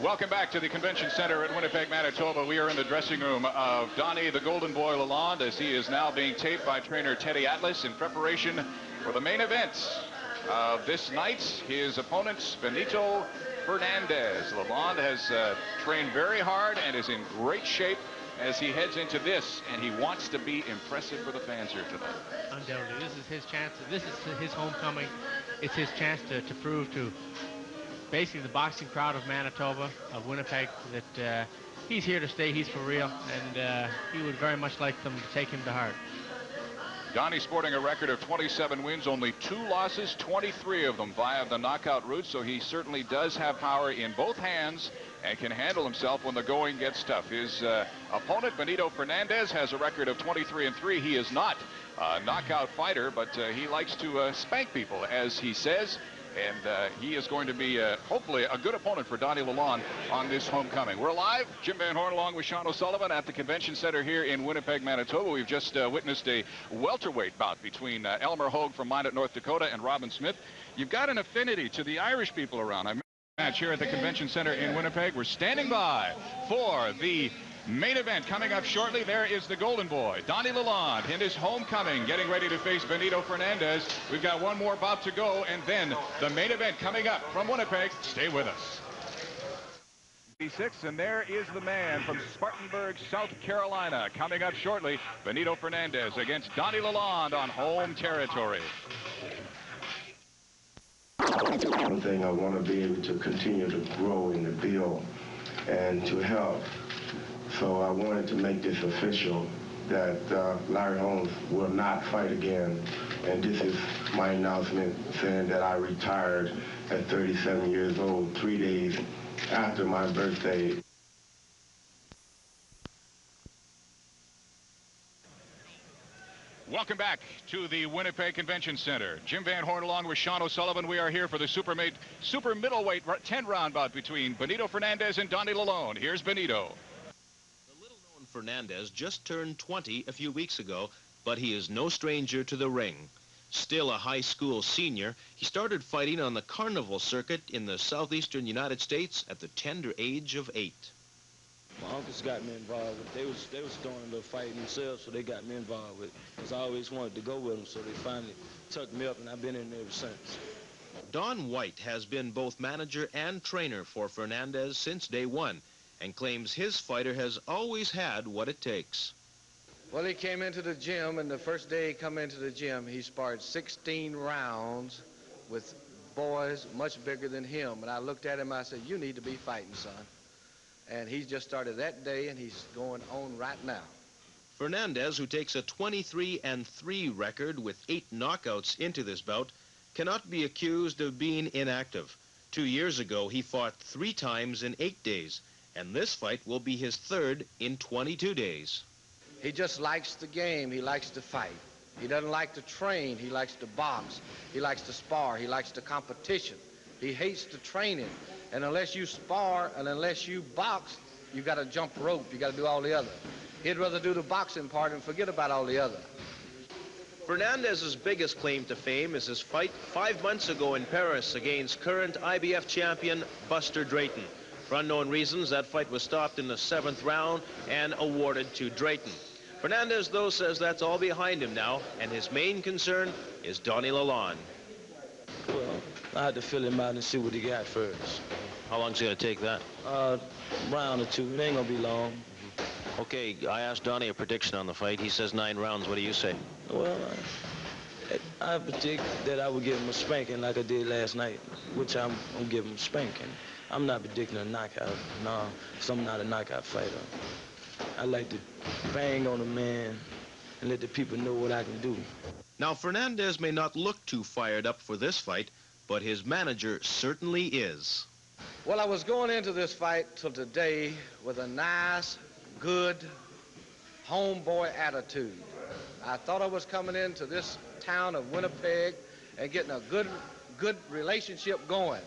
Welcome back to the Convention Center at Winnipeg, Manitoba. We are in the dressing room of Donnie the Golden Boy Lalonde as he is now being taped by trainer Teddy Atlas in preparation for the main event of this night. His opponent, Benito Fernandez. Lalonde has trained very hard and is in great shape as he heads into this, and he wants to be impressive for the fans here tonight. Undoubtedly, this is his chance. This is his homecoming. It's his chance to prove to basically the boxing crowd of Manitoba, of Winnipeg, that he's here to stay, he's for real, and he would very much like them to take him to heart. Donnie sporting a record of 27 wins, only 2 losses, 23 of them via the knockout route, so he certainly does have power in both hands and can handle himself when the going gets tough. His opponent, Benito Fernandez, has a record of 23-3. He is not a knockout fighter, but he likes to spank people, as he says. And he is going to be, hopefully, a good opponent for Donnie Lalonde on this homecoming. We're live. Jim Van Horn along with Sean O'Sullivan at the Convention Center here in Winnipeg, Manitoba. We've just witnessed a welterweight bout between Elmer Hogue from Minot, North Dakota, and Robin Smith. You've got an affinity to the Irish people around. I match here at the Convention Center in Winnipeg. We're standing by for the main event coming up shortly. There is the Golden Boy, Donnie Lalonde, in his homecoming, getting ready to face Benito Fernandez. We've got one more bout to go, and then the main event coming up from Winnipeg. Stay with us. 6, and there is the man from Spartanburg, South Carolina, coming up shortly. Benito Fernandez against Donnie Lalonde on home territory. One thing, I want to be able to continue to grow in the build and to help. So I wanted to make this official that Larry Holmes will not fight again. And this is my announcement saying that I retired at 37 years old, 3 days after my birthday. Welcome back to the Winnipeg Convention Center. Jim Van Horn along with Sean O'Sullivan. We are here for the super middleweight 10-round bout between Benito Fernandez and Donnie Lalonde. Here's Benito. Fernandez just turned 20 a few weeks ago, but he is no stranger to the ring. Still a high school senior, he started fighting on the carnival circuit in the southeastern United States at the tender age of 8. My uncles got me involved with. They was doing a little fighting themselves, so they got me involved with it. Because I always wanted to go with them, so they finally tucked me up, and I've been in there ever since. Don White has been both manager and trainer for Fernandez since day one, and claims his fighter has always had what it takes. Well, he came into the gym, and the first day he come into the gym, he sparred 16 rounds with boys much bigger than him. And I looked at him, I said, you need to be fighting, son. And he just started that day, and he's going on right now. Fernandez, who takes a 23-3 record with 8 knockouts into this bout, cannot be accused of being inactive. 2 years ago, he fought 3 times in 8 days. And this fight will be his 3rd in 22 days. He just likes the game. He likes to fight. He doesn't like to train. He likes to box. He likes to spar. He likes the competition. He hates the training. And unless you spar and unless you box, you got to jump rope. You got to do all the other. He'd rather do the boxing part and forget about all the other. Fernandez's biggest claim to fame is his fight 5 months ago in Paris against current IBF champion Buster Drayton. For unknown reasons, that fight was stopped in the 7th round and awarded to Drayton. Fernandez, though, says that's all behind him now, and his main concern is Donnie Lalonde. Well, I had to fill him out and see what he got first. How long's it going to take that? Round or 2. It ain't going to be long. Okay, I asked Donnie a prediction on the fight. He says 9 rounds. What do you say? Well, I predict that I would give him a spanking like I did last night, which I'm going to give him a spanking. I'm not predicting a knockout, no, because I'm not a knockout fighter. I like to bang on a man and let the people know what I can do. Now, Fernandez may not look too fired up for this fight, but his manager certainly is. Well, I was going into this fight till today with a nice, good, homeboy attitude. I thought I was coming into this town of Winnipeg and getting a good relationship going.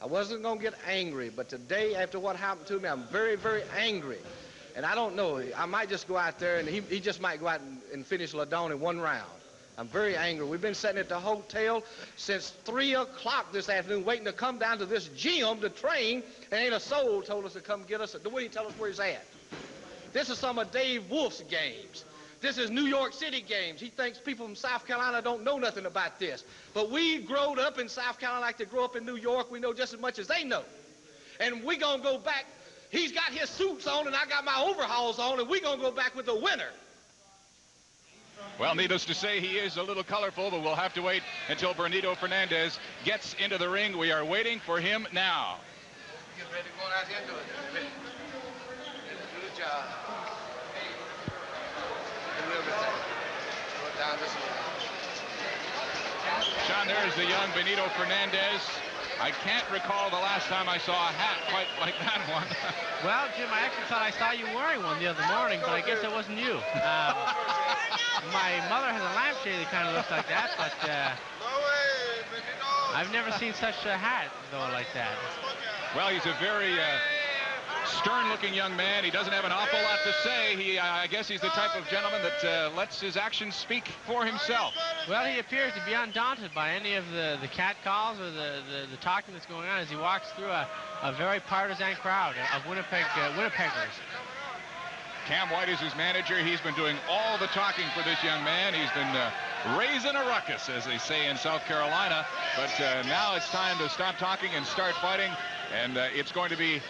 I wasn't going to get angry, but today, after what happened to me, I'm very, very angry. And I don't know, I might just go out there, and he just might go out and finish Ladon in 1 round. I'm very angry. We've been sitting at the hotel since 3 o'clock this afternoon waiting to come down to this gym to train, and ain't a soul told us to come get us. Wouldn't he tell us where he's at? This is some of Dave Wolf's games. This is New York City games. He thinks people from South Carolina don't know nothing about this. But we growed up in South Carolina like they grew up in New York. We know just as much as they know. And we gonna go back. He's got his suits on and I got my overalls on, and we gonna go back with the winner. Well, needless to say, he is a little colorful, but we'll have to wait until Benito Fernandez gets into the ring. We are waiting for him now. Get ready to go out here and do it. Do the job. Do everything. Go down this way. Sean, there's the young Benito Fernandez. I can't recall the last time I saw a hat quite like that one. Well, Jim, I actually thought I saw you wearing one the other morning, but I guess it wasn't you. My mother has a lampshade that kind of looks like that, but I've never seen such a hat, though, like that. Well, he's a very stern-looking young man. He doesn't have an awful lot to say. I guess he's the type of gentleman that lets his actions speak for himself. Well, he appears to be undaunted by any of the cat calls or the talking that's going on as he walks through a very partisan crowd of Winnipeggers. Cam White is his manager. He's been doing all the talking for this young man. He's been raising a ruckus, as they say in South Carolina. But now it's time to stop talking and start fighting. And it's going to be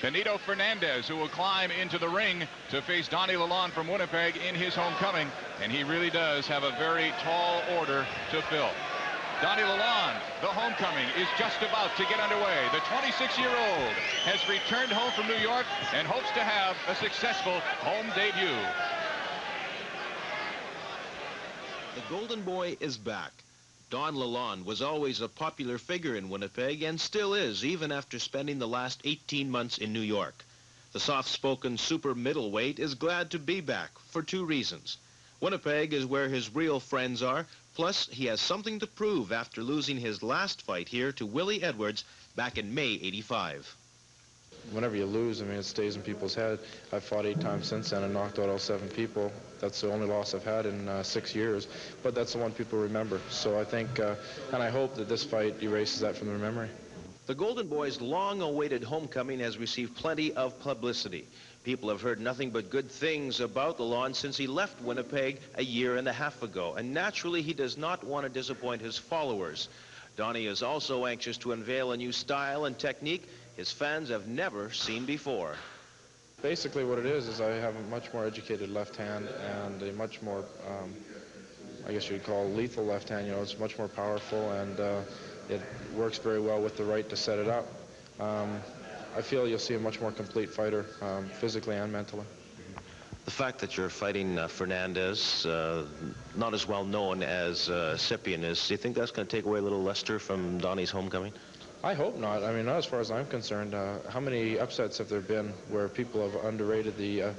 Benito Fernandez who will climb into the ring to face Donnie Lalonde from Winnipeg in his homecoming. And he really does have a very tall order to fill. Donnie Lalonde, the homecoming, is just about to get underway. The 26-year-old has returned home from New York and hopes to have a successful home debut. The Golden Boy is back. Don Lalonde was always a popular figure in Winnipeg and still is, even after spending the last 18 months in New York. The soft-spoken super middleweight is glad to be back for two reasons. Winnipeg is where his real friends are, plus he has something to prove after losing his last fight here to Willie Edwards back in May '85. Whenever you lose, I mean, it stays in people's head. I've fought 8 times since then and knocked out all 7 people. That's the only loss I've had in 6 years, but that's the one people remember. So I think, and I hope that this fight erases that from their memory. The Golden Boy's long-awaited homecoming has received plenty of publicity. People have heard nothing but good things about Lalonde since he left Winnipeg a year and a half ago, and naturally he does not want to disappoint his followers. Donnie is also anxious to unveil a new style and technique his fans have never seen before. Basically what it is I have a much more educated left hand and a much more, I guess you'd call lethal left hand. You know, it's much more powerful, and it works very well with the right to set it up. I feel you'll see a much more complete fighter, physically and mentally. The fact that you're fighting Fernandez, not as well known as Cyprian is, do you think that's going to take away a little luster from Donnie's homecoming? I hope not. I mean, not as far as I'm concerned. How many upsets have there been where people have underrated the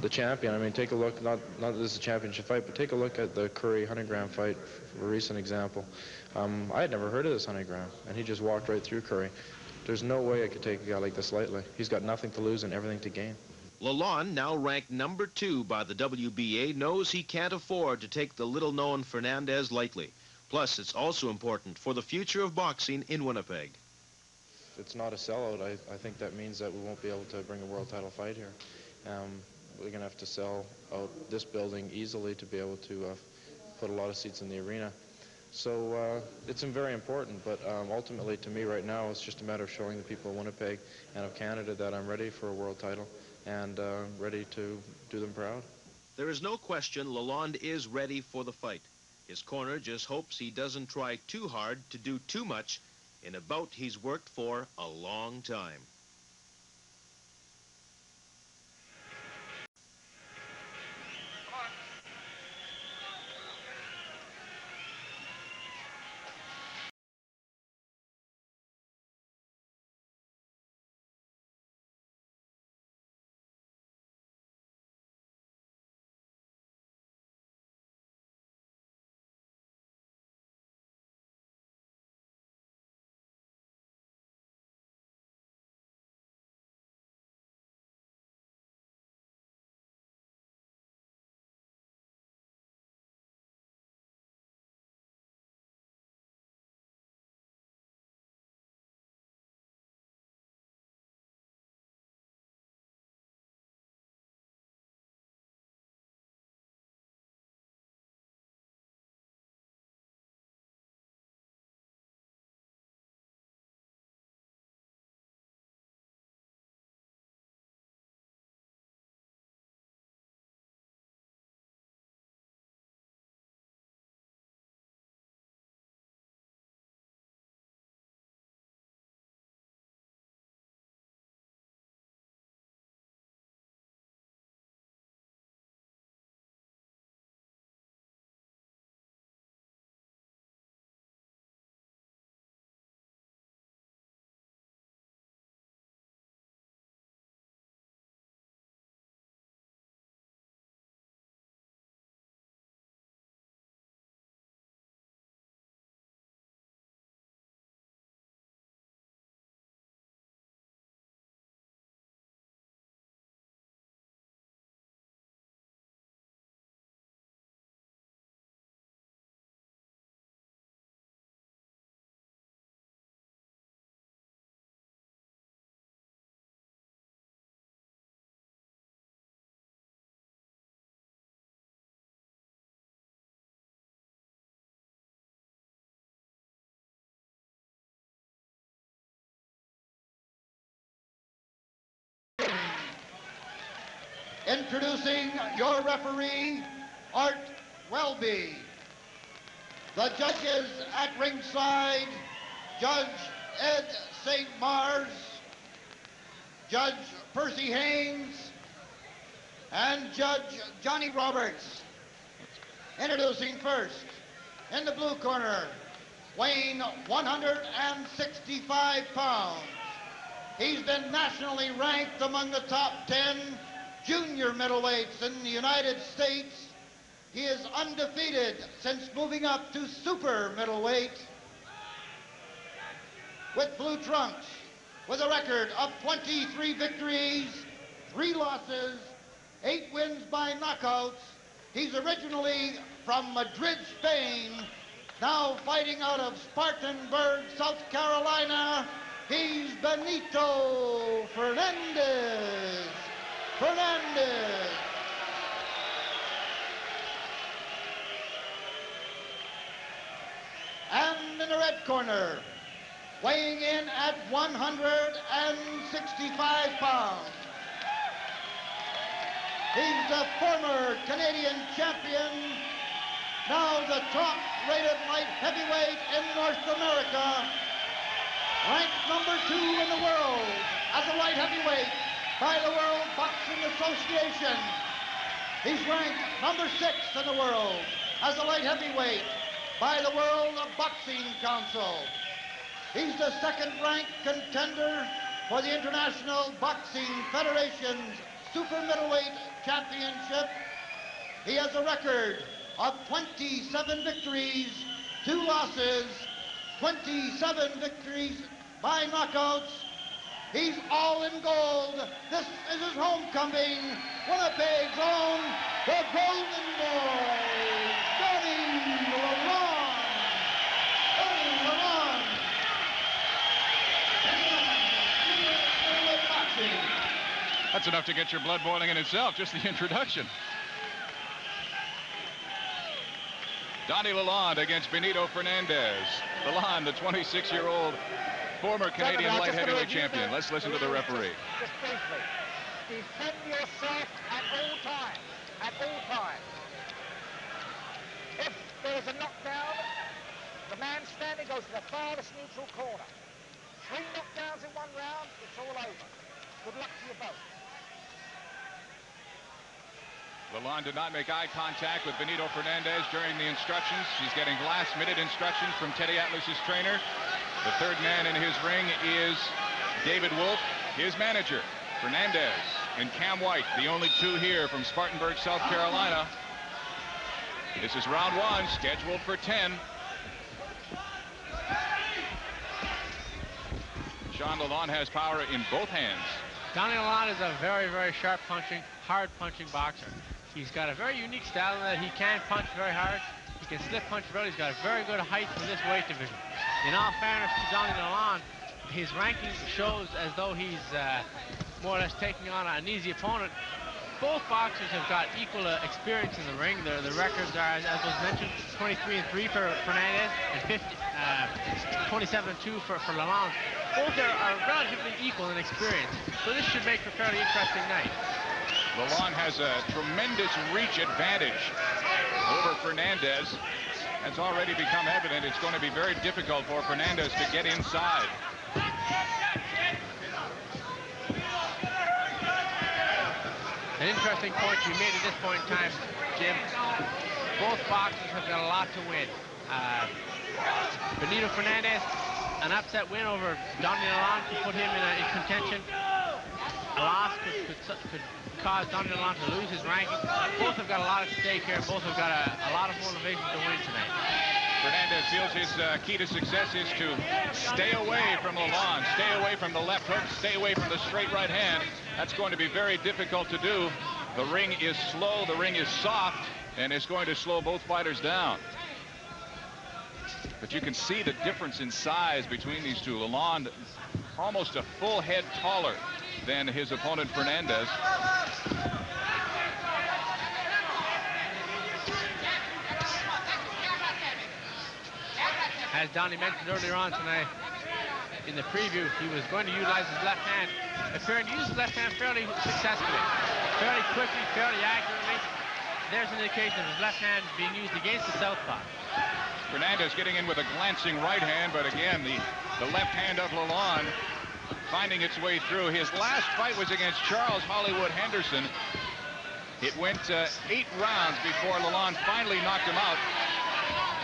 champion? I mean, take a look, not that this is a championship fight, but take a look at the Curry-Huntingham fight, for a recent example. I had never heard of this Huntingham, and he just walked right through Curry. There's no way I could take a guy like this lightly. He's got nothing to lose and everything to gain. Lalonde, now ranked number 2 by the WBA, knows he can't afford to take the little-known Fernandez lightly. Plus, it's also important for the future of boxing in Winnipeg. It's not a sellout. I think that means that we won't be able to bring a world title fight here. We're going to have to sell out this building easily to be able to put a lot of seats in the arena. So it's very important, but ultimately to me right now it's just a matter of showing the people of Winnipeg and of Canada that I'm ready for a world title and ready to do them proud. There is no question Lalonde is ready for the fight. His corner just hopes he doesn't try too hard to do too much in a bout he's worked for a long time. Introducing your referee, Art Welby. The judges at ringside, Judge Ed St. Mars, Judge Percy Haynes, and Judge Johnny Roberts. Introducing first, in the blue corner, weighing 165 pounds. He's been nationally ranked among the top 10 junior middleweights in the United States. He is undefeated since moving up to super middleweight. With blue trunks, with a record of 23 victories, 3 losses, 8 wins by knockouts. He's originally from Madrid, Spain, now fighting out of Spartanburg, South Carolina. He's Benito Fernandez. And in the red corner, weighing in at 165 pounds, he's the former Canadian champion, now the top-rated light heavyweight in North America, ranked number 2 in the world as a light heavyweight by the World Boxing Association. He's ranked number 6 in the world as a light heavyweight by the World Boxing Council. He's the second-ranked contender for the International Boxing Federation's Super Middleweight Championship. He has a record of 27 victories, 2 losses, 27 victories by knockouts. He's all in gold. This is his homecoming. Winnipeg's own, the Golden Boy, Donnie Lalonde. Donnie Lalonde. That's enough to get your blood boiling in itself, just the introduction. Donnie Lalonde against Benito Fernandez. Lalonde, the 26-year-old former Canadian light heavyweight champion. Let's listen to the referee. Just briefly, defend yourself at all times. At all times. If there is a knockdown, the man standing goes to the farthest neutral corner. 3 knockdowns in 1 round, it's all over. Good luck to you both. Lalonde did not make eye contact with Benito Fernandez during the instructions. He's getting last-minute instructions from Teddy Atlas's trainer. The third man in his ring is David Wolf, his manager. Fernandez and Cam White, the only 2 here from Spartanburg, South Carolina. This is round 1, scheduled for 10. Sean Lalonde has power in both hands. Donnie Lalonde is a very, very sharp punching, hard punching boxer. He's got a very unique style in that he can punch very hard. He can slip punch well. He's got a very good height for this weight division. In all fairness to Donnie Lalonde, his ranking shows as though he's more or less taking on an easy opponent. Both boxers have got equal experience in the ring. The records are, as was mentioned, 23-3 for Fernandez and 27-2 for Lalonde. Both are relatively equal in experience, so this should make for a fairly interesting night. Lalonde has a tremendous reach advantage over Fernandez. That's already become evident. It's going to be very difficult for Fernandez to get inside. An interesting point you made at this point in time, Jim. Both boxers have got a lot to win. Benito Fernandez, an upset win over Donnie Lalonde could put him in contention. A loss could cause Donnie Lalonde to lose his ranking. Both have got a lot at stake here. Both have got a lot of motivation to win tonight. Fernandez feels his key to success is to stay away from Lalonde, stay away from the left hook, stay away from the straight right hand. That's going to be very difficult to do. The ring is slow, the ring is soft, and it's going to slow both fighters down. But you can see the difference in size between these two. Lalonde almost a full head taller than his opponent Fernandez. As Donnie mentioned earlier on tonight, in the preview he was going to utilize his left hand, appearing to use his left hand fairly successfully, fairly quickly, fairly accurately. There's an indication of his left hand being used against the southpaw. Fernandez getting in with a glancing right hand, but again, the left hand of Lalonde finding its way through. His last fight was against Charles Hollywood Henderson. It went 8 rounds before Lalonde finally knocked him out.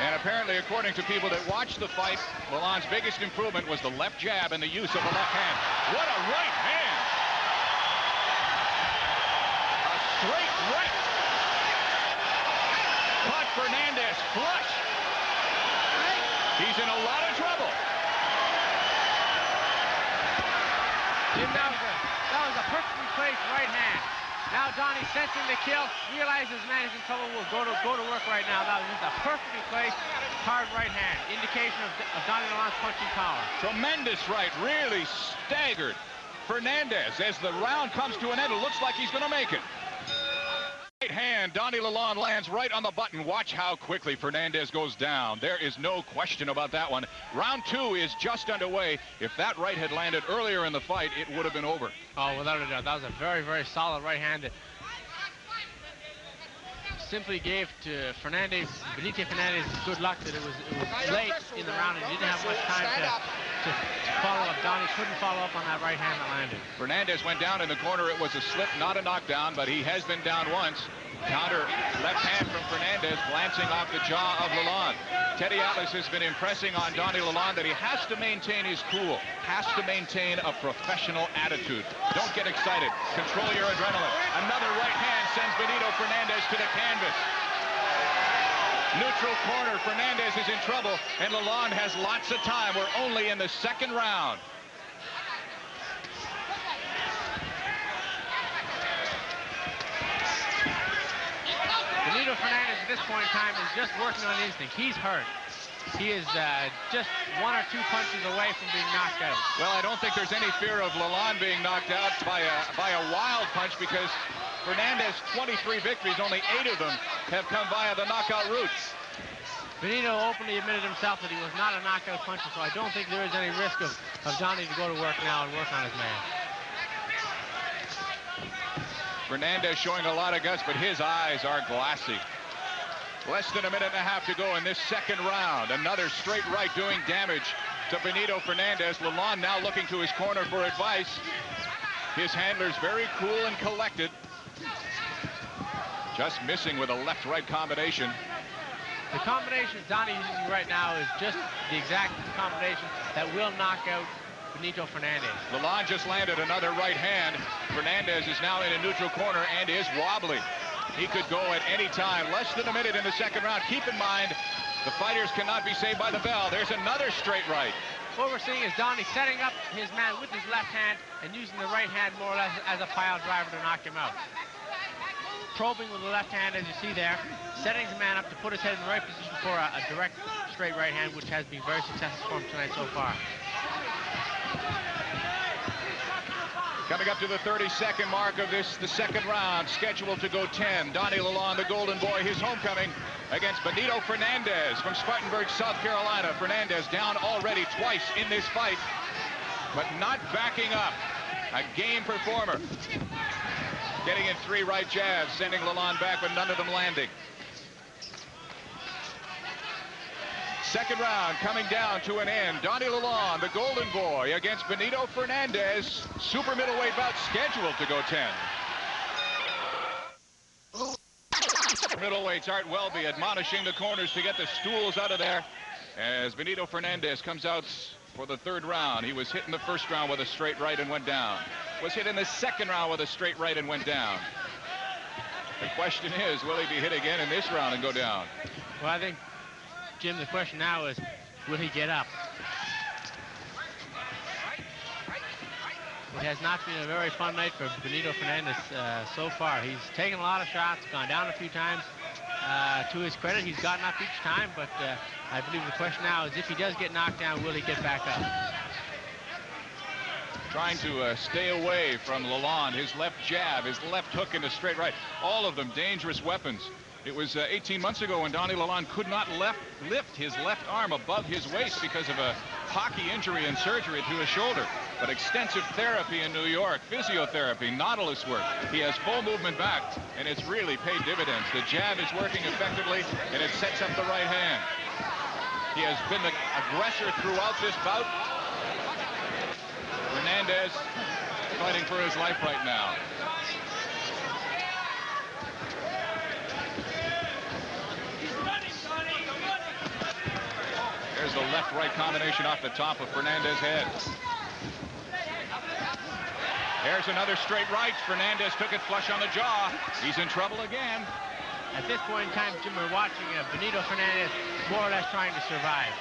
And apparently, according to people that watched the fight, Lalonde's biggest improvement was the left jab and the use of the left hand. What a right hand! A straight right. Caught Fernandez flush. He's in a lot of trouble. Jim, that was a perfectly placed right hand. Now Donnie, sensing the kill, realizes man is in trouble, will go to work right now. That was just a perfectly placed hard right hand. Indication of Donnie Lalonde's punching power. Tremendous right, really staggered Fernandez. As the round comes to an end, it looks like he's going to make it. Right hand, Donnie Lalonde lands right on the button. Watch how quickly Fernandez goes down. There is no question about that one. Round 2 is just underway. If that right had landed earlier in the fight, it would have been over. Oh, without a doubt. That was a very, very solid right hand that simply gave to Fernandez, Benito Fernandez, good luck that it was late in the round and he didn't have much time to follow up. Donnie couldn't follow up on that right hand that landed. Fernandez went down in the corner. It was a slip, not a knockdown, but he has been down once. Counter left hand from Fernandez, glancing off the jaw of Lalonde. Teddy Atlas has been impressing on Donnie Lalonde that he has to maintain his cool, has to maintain a professional attitude. Don't get excited. Control your adrenaline. Another right hand sends Benito Fernandez to the canvas. Neutral corner, Fernandez is in trouble, and Lalonde has lots of time. We're only in the second round. Benito Fernandez at this point in time is just working on instinct. He's hurt. He is just 1 or 2 punches away from being knocked out. Well, I don't think there's any fear of Lalonde being knocked out by a wild punch, because Fernandez, 23 victories, only 8 of them have come via the knockout route. Benito openly admitted himself that he was not a knockout puncher, so I don't think there is any risk of Donnie to go to work now and work on his man. Fernandez showing a lot of guts, but his eyes are glassy. Less than a minute and a half to go in this second round. Another straight right doing damage to Benito Fernandez. Lalonde now looking to his corner for advice. His handler's very cool and collected. Just missing with a left-right combination. The combination Donnie is using right now is just the exact combination that will knock out Benito Fernandez. Lalonde just landed another right hand. Fernandez is now in a neutral corner and is wobbly. He could go at any time. Less than a minute in the second round. Keep in mind, the fighters cannot be saved by the bell. There's another straight right. What we're seeing is Donnie setting up his man with his left hand and using the right hand more or less as a pile driver to knock him out. Probing with the left hand, as you see there, setting his man up to put his head in the right position for a direct straight right hand, which has been very successful for him tonight so far. Coming up to the 32nd mark of the second round, scheduled to go 10. Donnie Lalonde, the Golden Boy, his homecoming against Benito Fernandez from Spartanburg, South Carolina. Fernandez down already twice in this fight, but not backing up. A game performer. Getting in 3 right jabs, sending Lalonde back, but none of them landing. Second round coming down to an end. Donnie Lalonde, the Golden Boy, against Benito Fernandez. Super middleweight bout scheduled to go 10. Middleweights, Art Welby admonishing the corners to get the stools out of there as Benito Fernandez comes out for the third round. He was hit in the first round with a straight right and went down. Was hit in the second round with a straight right and went down. The question is, will he be hit again in this round and go down? Well, I think, Jim, the question now is, will he get up? It has not been a very fun night for Benito Fernandez so far. He's taken a lot of shots, gone down a few times. To his credit, he's gotten up each time, but I believe the question now is, if he does get knocked down, will he get back up? Trying to stay away from Lalonde. His left jab, his left hook into straight right. All of them dangerous weapons. It was 18 months ago when Donnie Lalonde could not lift his left arm above his waist because of a hockey injury and surgery to his shoulder, but extensive therapy in New York, physiotherapy, Nautilus work. He has full movement back, and it's really paid dividends. The jab is working effectively, and it sets up the right hand. He has been the aggressor throughout this bout. Fernandez fighting for his life right now. There's the left-right combination off the top of Fernandez's head. There's another straight right. Fernandez took it flush on the jaw. He's in trouble again. At this point in time, Jim, we're watching Benito Fernandez more or less trying to survive.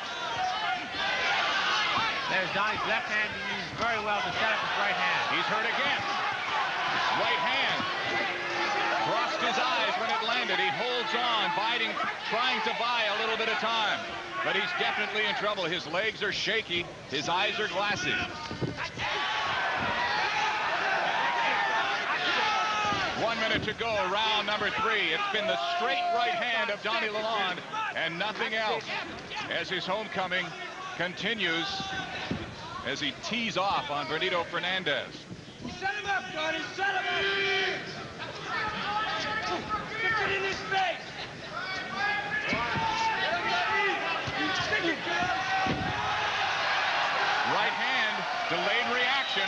There's Donnie's left hand being used very well to set up his right hand. He's hurt again. Right hand. Crossed his eyes when it landed. He holds on, biting, trying to buy a little bit of time. But he's definitely in trouble. His legs are shaky. His eyes are glassy. 1 minute to go, round number 3. It's been the straight right hand of Donnie Lalonde and nothing else as his homecoming continues as he tees off on Benito Fernandez. Set him up, Donnie. Set him up. Stick it in his face. Right hand, delayed reaction.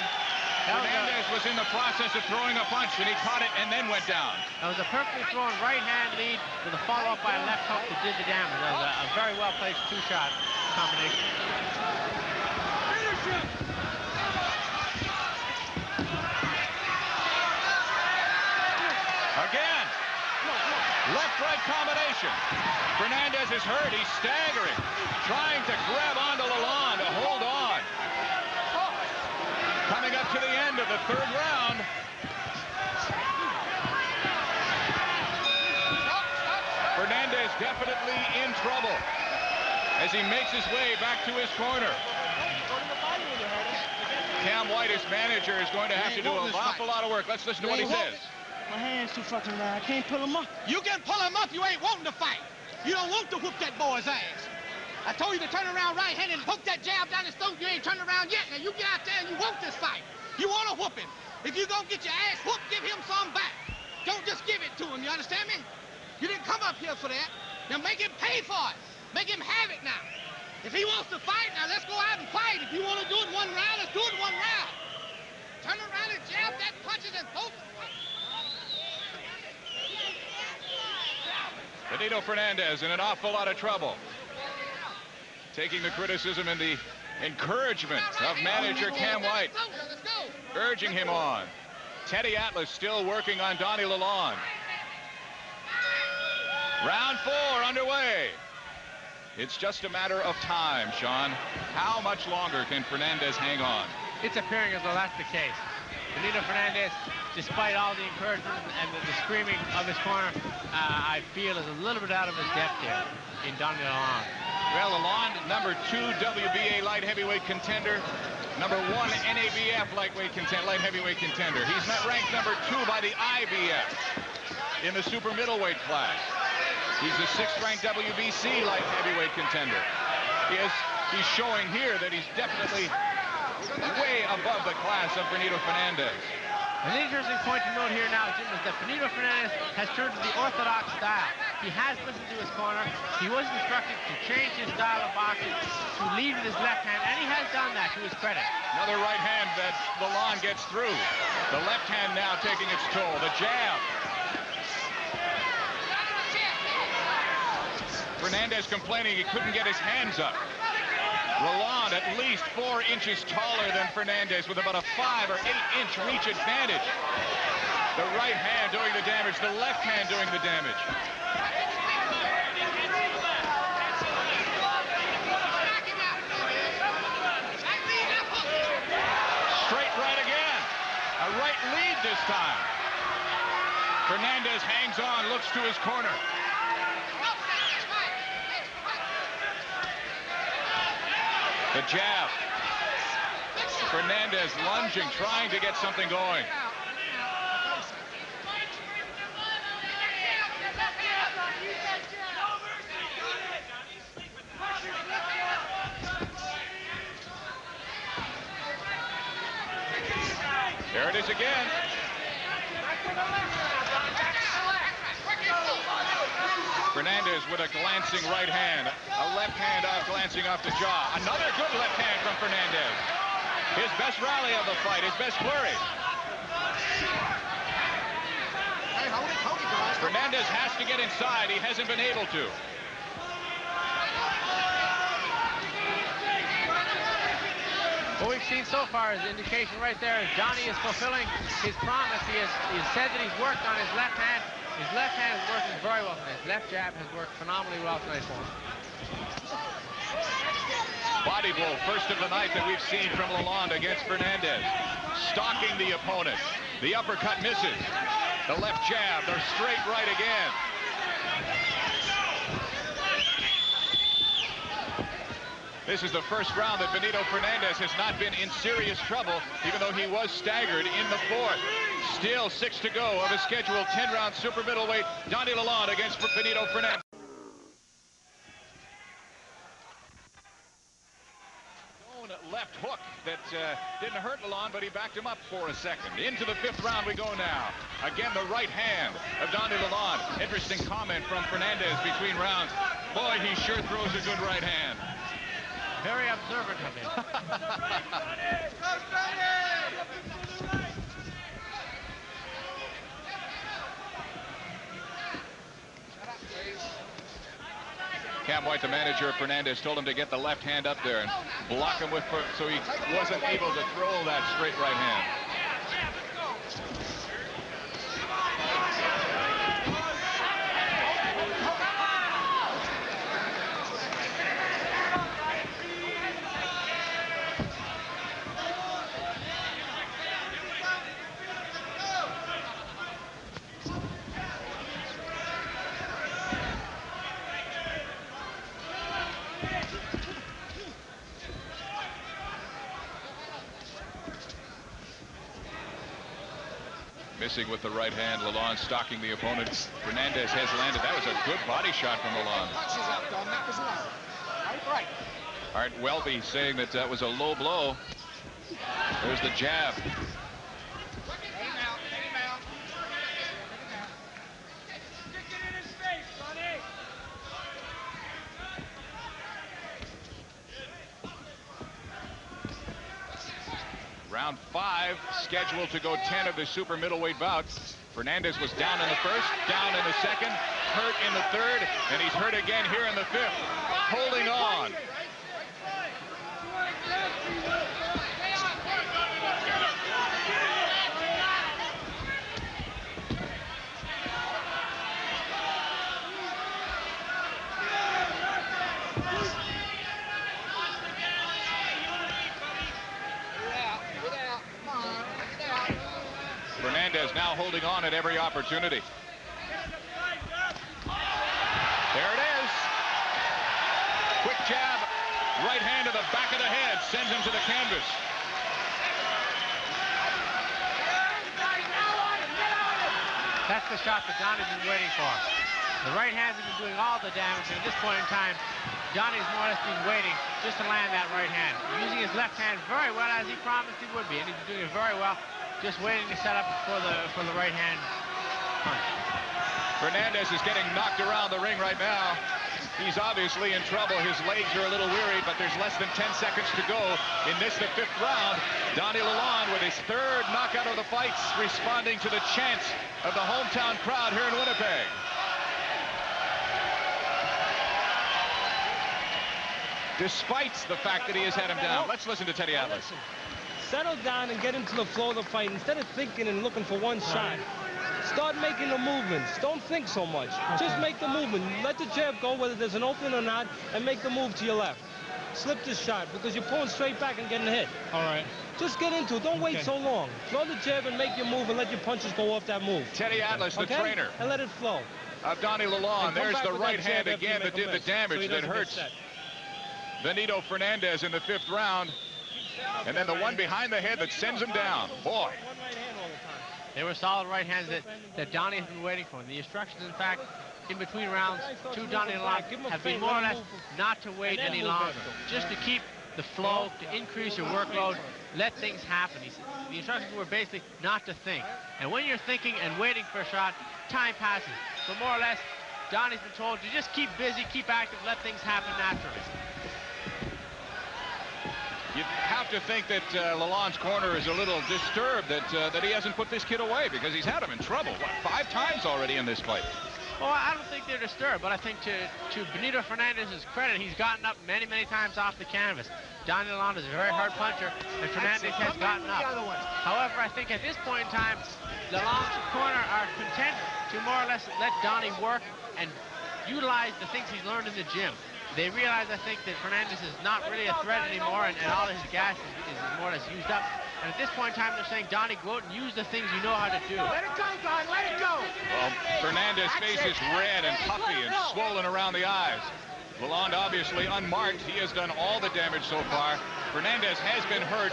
Fernandez was in the process of throwing a punch, and he caught it and then went down. That was a perfectly thrown right hand lead with a follow-up by a left hook that did the damage. That was a very well-placed two-shot combination. Finish him. Again. Left-right combination. Fernandez is hurt. He's staggering, trying to grab onto Lalonde to hold on. Coming up to the end of the 3rd round. Fernandez definitely in trouble as he makes his way back to his corner. Cam White, his manager, is going to have to do an awful lot of work. Let's listen to what he says. My hand's too fucking loud. I can't pull him up. You can pull him up. You ain't wanting to fight. You don't want to whoop that boy's ass. I told you to turn around right-handed and poke that jab down his throat. You ain't turned around yet. Now you get out there and you want this fight. You want to whoop him. If you gonna get your ass whooped, give him some back. Don't just give it to him. You understand me? You didn't come up here for that. Now make him pay for it. Make him have it now. If he wants to fight, now let's go out and fight. If you want to do it 1 round, let's do it 1 round. Turn around and jab that punches and poke. Benito Fernandez in an awful lot of trouble. Taking the criticism and the encouragement of manager Cam White, urging him on. Teddy Atlas still working on Donnie Lalonde. Round 4 underway. It's just a matter of time, Sean. How much longer can Fernandez hang on? It's appearing as though that's the case. Benito Fernandez, despite all the encouragement and the screaming of his corner, I feel is a little bit out of his depth here in Donnie Lalonde. Well, Lalonde, number 2 WBA light heavyweight contender, number 1 NABF light heavyweight contender. He's not ranked number 2 by the IBF in the super middleweight class. He's the 6th ranked WBC light heavyweight contender. He's showing here that he's definitely way above the class of Benito Fernandez. An interesting point to note here now, Jim, is that Benito Fernandez has turned to the orthodox style. He has listened to his corner. He was instructed to change his style of boxing, to lead with his left hand, and he has done that to his credit. Another right hand that Lalonde gets through. The left hand now taking its toll. The jab. Fernandez complaining he couldn't get his hands up. Lalonde at least 4 inches taller than Fernandez with about a 5 or 8 inch reach advantage. The right hand doing the damage, the left hand doing the damage. Straight right again. A right lead this time. Fernandez hangs on, looks to his corner. The jab. Fernandez lunging, trying to get something going. There it is again. Fernandez with a glancing right hand. A left hand off, glancing off the jaw. Another good left hand from Fernandez. His best rally of the fight, his best flurry. Fernandez has to get inside. He hasn't been able to. What we've seen so far is the indication right there is Johnny is fulfilling his promise. He has said that he's worked on his left hand. His left hand is working very well tonight. His left jab has worked phenomenally well tonight for him. Body blow, first of the night that we've seen from Lalonde against Fernandez. Stalking the opponent. The uppercut misses. The left jab, the straight right again. This is the first round that Benito Fernandez has not been in serious trouble, even though he was staggered in the fourth. Still 6 to go of a scheduled 10-round super middleweight. Donnie Lalonde against Benito Fernandez. Left hook that didn't hurt Lalonde, but he backed him up for a second. Into the 5th round we go now. Again, the right hand of Donnie Lalonde. Interesting comment from Fernandez between rounds. Boy, he sure throws a good right hand. Very observant of him. Cam White, the manager of Fernandez, told him to get the left hand up there and block him with, so he wasn't able to throw that straight right hand. Missing with the right hand, Lalonde stalking the opponent. Fernandez has landed. That was a good body shot from Lalonde. Art Welby saying that that was a low blow. There's the jab. Round 5, scheduled to go 10 of the super middleweight bouts. Fernandez was down in the first, down in the second, hurt in the third, and he's hurt again here in the 5th. Holding on. Fernandez now holding on at every opportunity. There it is. Quick jab, right hand to the back of the head, sends him to the canvas. That's the shot that Donnie's been waiting for. The right hands have been doing all the damage, and at this point in time, Johnny's more or less been waiting just to land that right hand. Using his left hand very well, as he promised he would be, and he's doing it very well. Just waiting to set up for the right hand punch. Fernandez is getting knocked around the ring right now. He's obviously in trouble. His legs are a little weary, but there's less than 10 seconds to go in this, the 5th round. Donnie Lalonde with his 3rd knockout of the fights, responding to the chants of the hometown crowd here in Winnipeg. Despite the fact that he has had him down. Let's listen to Teddy Atlas. Settle down and get into the flow of the fight. Instead of thinking and looking for one shot, start making the movements. Don't think so much. Just make the movement. Let the jab go, whether there's an opening or not, and make the move to your left. Slip the shot, because you're pulling straight back and getting hit. All right. Just get into it. Don't wait so long. Throw the jab and make your move, and let your punches go off that move. Teddy Atlas, the trainer. And let it flow. Of Donnie Lalonde. There's the right hand again that did the damage that hurts Benito Fernandez in the 5th round. And then the one behind the head that sends him down. Boy. They were solid right hands that Donnie has been waiting for. And the instructions, in fact, in between rounds to Donnie Lalonde have been more or less not to wait any longer. Just to keep the flow, to increase your workload, let things happen. The instructions were basically not to think. And when you're thinking and waiting for a shot, time passes. So more or less, Donnie's been told to just keep busy, keep active, let things happen naturally. You have to think that Lalonde's corner is a little disturbed that he hasn't put this kid away, because he's had him in trouble, what, 5 times already in this fight. Well, I don't think they're disturbed, but I think to Benito Fernandez's credit, he's gotten up many, many times off the canvas. Donnie Lalonde is a very hard puncher, and Fernandez has gotten up. However, I think at this point in time, Lalonde's corner are content to more or less let Donnie work and utilize the things he's learned in the gym. They realize, I think, that Fernandez is not really a threat anymore, and all his gas is more or less used up. And at this point in time, they're saying, Donnie, go out and use the things you know how to do. Let it go, Don, let it go. Well, Fernandez's face is red and puffy and swollen around the eyes. Lalonde obviously unmarked. He has done all the damage so far. Fernandez has been hurt.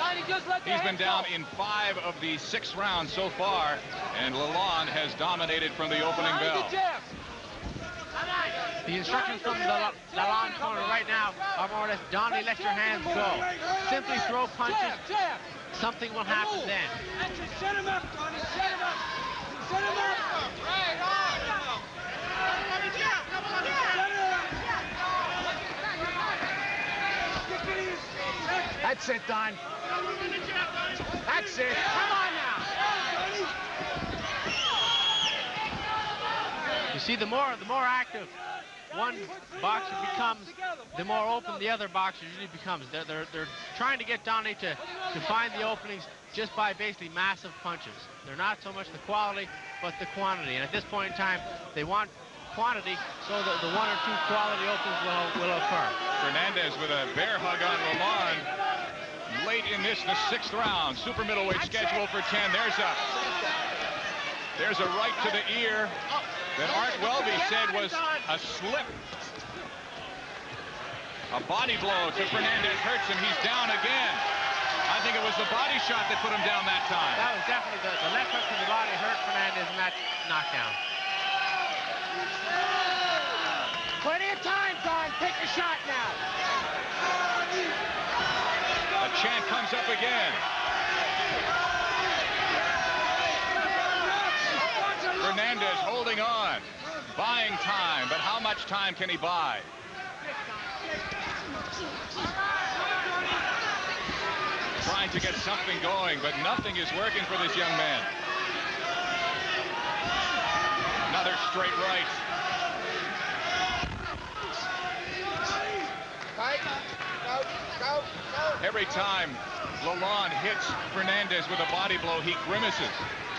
He's been down in 5 of the 6 rounds so far, and Lalonde has dominated from the opening bell. The instructions from the Lalonde corner right now are more or less, Donnie, let your hands go. Simply throw punches. Something will happen then. Set him up, Donnie. Set him up. Set him up. That's it, Don. That's it. Come on now. You see, the more active one boxer becomes, the more open the other boxer usually becomes. They're trying to get Donnie to find the openings just by basically massive punches. They're not so much the quality, but the quantity. And at this point in time, they want quantity so that the 1 or 2 quality opens will occur. Fernandez with a bear hug on Lalonde. Late in this, the 6th round. Super middleweight scheduled for 10. There's a right to the ear that Art Welby said was a slip. A body blow to Fernandez hurts him. He's down again. I think it was the body shot that put him down that time. That was definitely the left hook to the body hurt Fernandez in that knockdown. Plenty of time, Don. Take a shot now. The chant comes up again. Fernandez holding on, buying time, but how much time can he buy? Trying to get something going, but nothing is working for this young man. Another straight right. Every time Lalonde hits Fernandez with a body blow, he grimaces.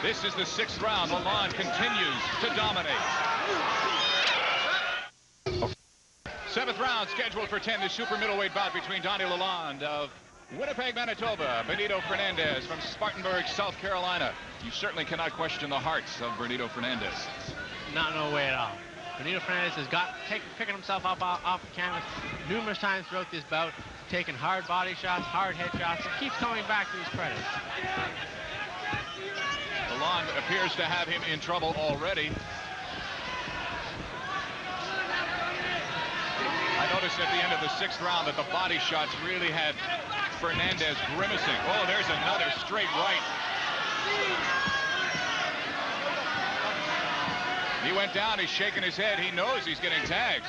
This is the 6th round. Lalonde continues to dominate. 7th round scheduled for 10. The super middleweight bout between Donnie Lalonde of Winnipeg, Manitoba, Benito Fernandez from Spartanburg, South Carolina. You certainly cannot question the hearts of Benito Fernandez. No way at all. Benito Fernandez has picking himself up off the canvas numerous times throughout this bout, taking hard body shots, hard head shots, and keeps coming back to his credit. Lalonde appears to have him in trouble already. I noticed at the end of the 6th round that the body shots really had Fernandez grimacing. Oh, there's another straight right. He went down, he's shaking his head. He knows he's getting tagged.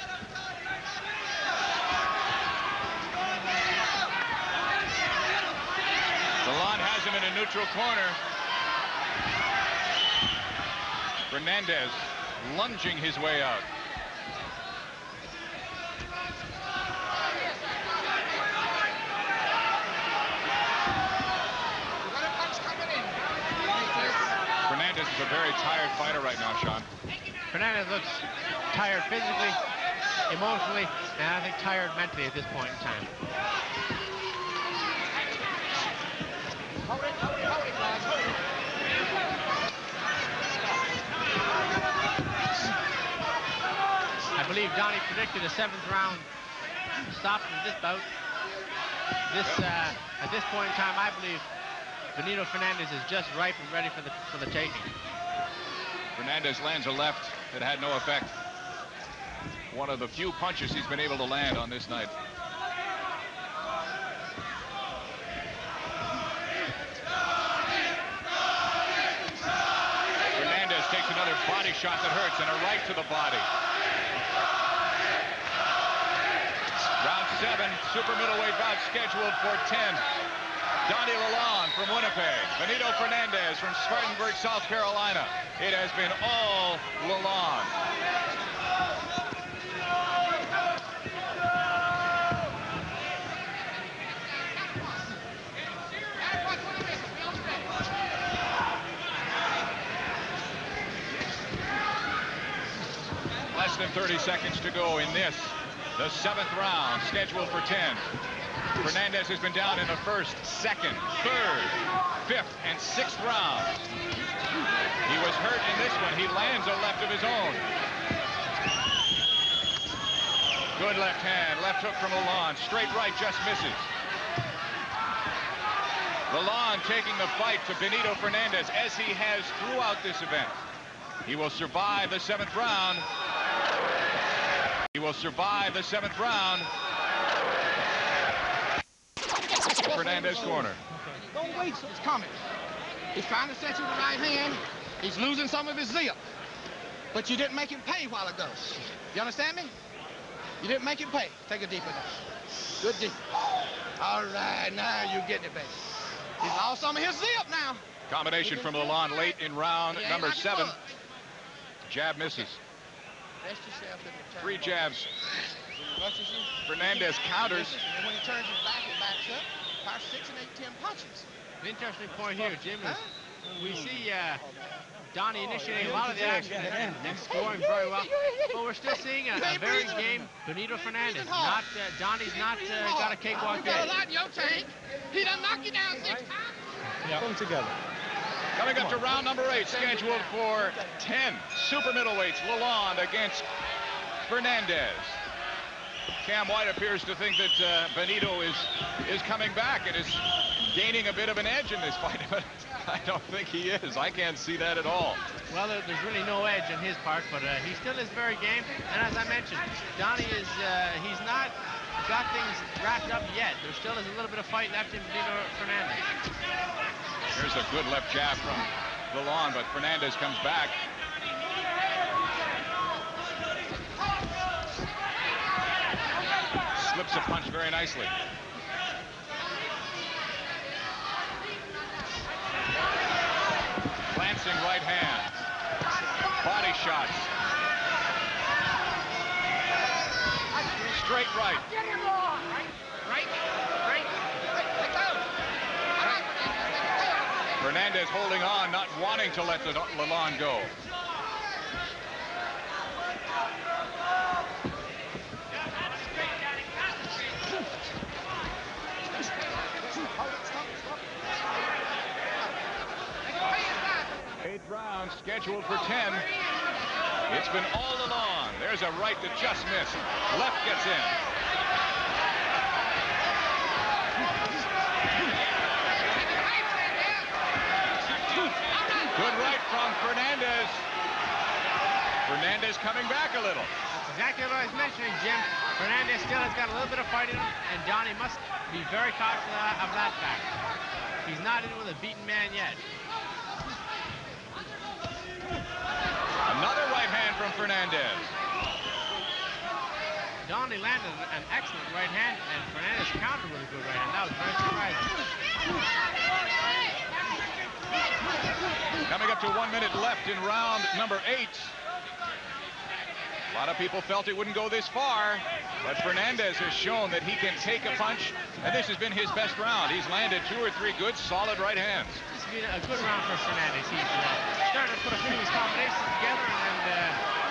Lalonde has him in a neutral corner. Fernandez lunging his way out. Fernandez is a very tired fighter right now, Sean. Fernandez looks tired physically, emotionally, and I think tired mentally at this point in time. Hold it, guys, hold it. I believe Donnie predicted a 7th round stop in this bout. At this point in time, I believe Benito Fernandez is just ripe and ready for the taking. Fernandez lands a left that had no effect. One of the few punches he's been able to land on this night. body shot that hurts and a right to the body. Round 7, super middleweight bout scheduled for 10. Donnie Lalonde from Winnipeg. Benito Fernandez from Spartanburg, South Carolina. It has been all Lalonde. Less than 30 seconds to go in this, the 7th round, scheduled for 10. Fernandez has been down in the 1st, 2nd, 3rd, 5th, and 6th rounds. He was hurt in this one. He lands a left of his own. Good left hand, left hook from Lalonde. Straight right just misses. Lalonde taking the fight to Benito Fernandez, as he has throughout this event. He will survive the 7th round. He will survive the 7th round. Fernandez corner. Don't wait, it's coming. He's trying to set you the right hand. He's losing some of his zip. But you didn't make him pay a while ago. You understand me? You didn't make him pay. Take a deeper breath. Good deep. All right, now you're getting it, baby. He's lost some of his zip now. Combination from Lalonde late in round number 7. Jab misses. Rest yourself in the turn. 3 jabs. Rushes you. Fernandez counters. And when he turns his back, it backs up. Fire 6 and 8, 10 punches. An interesting point here, Jim, is we see Donnie initiating a lot of the action and scoring very well, but we're still seeing a very game Benito Fernandez. Not Donnie's not got a cakewalk You got a yet. lot in your tank. He done knocked you down 6 times. Yeah. Put them together. Coming up to round number 8, scheduled for 10. Super middleweights, Lalonde against Fernandez. Cam White appears to think that Benito is coming back and is gaining a bit of an edge in this fight, but I don't think he is. I can't see that at all. Well, there's really no edge on his part, but he still is very game. And as I mentioned, Donnie is he's not got things wrapped up yet. There still is a little bit of fight left in Benito Fernandez. Here's a good left jab from Lalonde, but Fernandez comes back. Slips a punch very nicely. Glancing right hand. Body shots. Straight right. Fernandez holding on, not wanting to let Lalonde go. Eighth round scheduled for 10. It's been all along. There's a right that just missed. Left gets in. Good right from Fernandez. Fernandez coming back a little. That's exactly what I was mentioning, Jim. Fernandez still has got a little bit of fight in him, and Donnie must be very cautious of that fact. He's not in with a beaten man yet. Another right hand from Fernandez. Donnie landed an excellent right hand, and Fernandez countered with a good right hand. That was very surprising. Coming up to 1 minute left in round number 8. A lot of people felt it wouldn't go this far, but Fernandez has shown that he can take a punch, and this has been his best round. He's landed 2 or 3 good, solid right hands. This has been a good round for Fernandez. He's started to put a few of his combinations together, and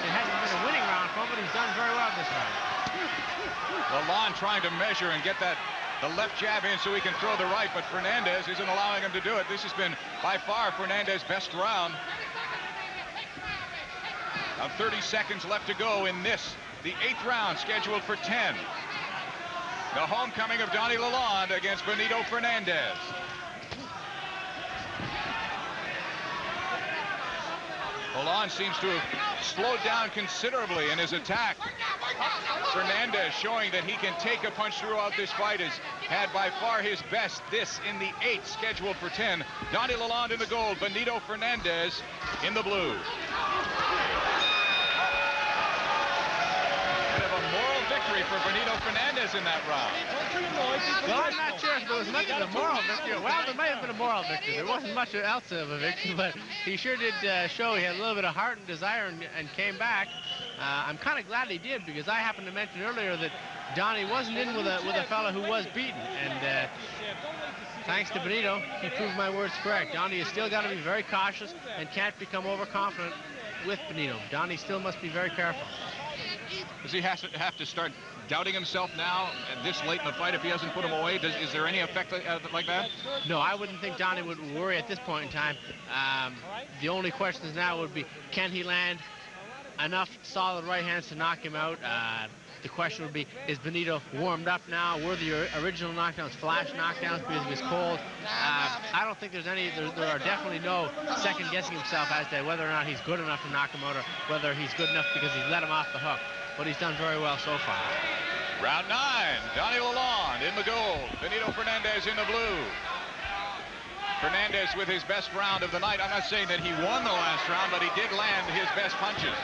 it hasn't been a winning round for him, but he's done very well this round. Lalonde trying to measure and get the left jab in so he can throw the right, but Fernandez isn't allowing him to do it. This has been by far Fernandez's best round. Now 30 seconds left to go in this, the 8th round, scheduled for 10. The homecoming of Donnie Lalonde against Benito Fernandez. Lalonde seems to have slowed down considerably in his attack. Fernandez showing that he can take a punch throughout this fight, has had by far his best. This in the 8th, scheduled for 10. Donnie Lalonde in the gold, Benito Fernandez in the blue. victory for Benito Fernandez in that round. Well, I'm not sure if there was much of a moral victory. Well, there might have been a moral victory. There wasn't much else of a victory, but he sure did show he had a little bit of heart and desire and came back. I'm kind of glad he did, because I happened to mention earlier that Donnie wasn't in with a fella who was beaten, and thanks to Benito, he proved my words correct. Donnie has still got to be very cautious and can't become overconfident with Benito. Donnie still must be very careful. Does he have to start doubting himself now, this late in the fight, if he hasn't put him away? Is there any effect like that? No, I wouldn't think Donnie would worry at this point in time. The only questions now would be, can he land enough solid right hands to knock him out? The question would be, is Benito warmed up now? Were the original knockdowns flash knockdowns because he was cold? I don't think there's any, there are definitely no second guessing himself as to whether or not he's good enough to knock him out, or whether he's good enough because he's let him off the hook. But he's done very well so far. Round 9, Donnie Lalonde in the gold, Benito Fernandez in the blue. Fernandez with his best round of the night. I'm not saying that he won the last round, but he did land his best punches.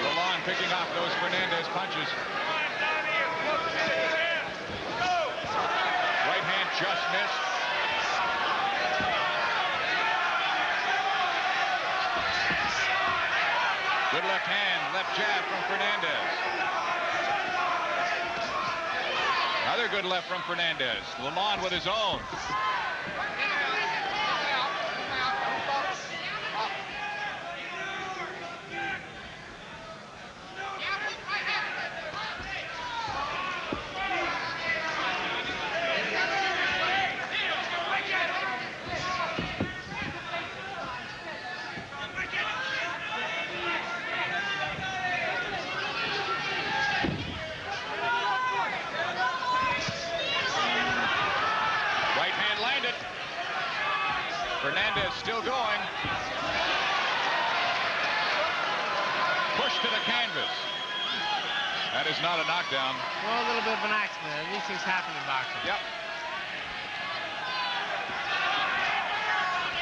Lalonde picking off those Fernandez punches. Right hand just missed. Good left hand, left jab from Fernandez. Another good left from Fernandez. Lalonde with his own. Fernandez still going. Push to the canvas. That is not a knockdown. Well, a little bit of an accident. These things happen in boxing. Yep.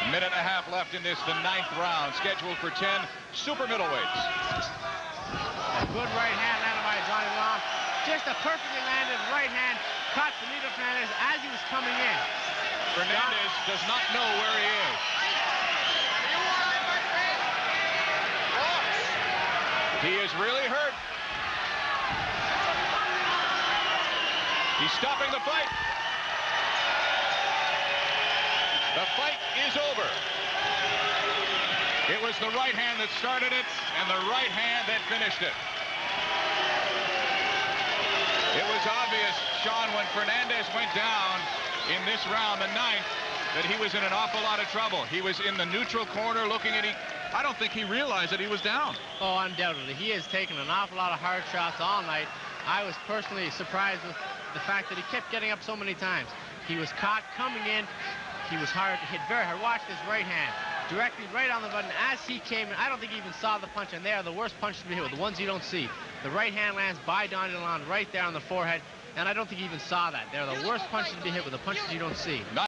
Minute and a half left in this, the 9th round, scheduled for 10 super middleweights. A good right hand landed by Johnny Lalonde. Just a perfectly landed right hand caught Benito Fernandez as he was coming in. Fernandez does not know where he is. He is really hurt. He's stopping the fight. The fight is over. It was the right hand that started it, and the right hand that finished it. It was obvious, Sean, when Fernandez went down in this round, the 9th, that he was in an awful lot of trouble. He was in the neutral corner looking at I don't think he realized that he was down. Oh, undoubtedly. He has taken an awful lot of hard shots all night. I was personally surprised with the fact that he kept getting up so many times. He was caught coming in. He was hit very hard. Watch this right hand. Directly right on the button as he came in. I don't think he even saw the punch, and they are the worst punches to be hit with, the ones you don't see. The right hand lands by Donnie Lalonde right there on the forehead, and I don't think he even saw that. They're the worst punches to be hit with, the punches you don't see.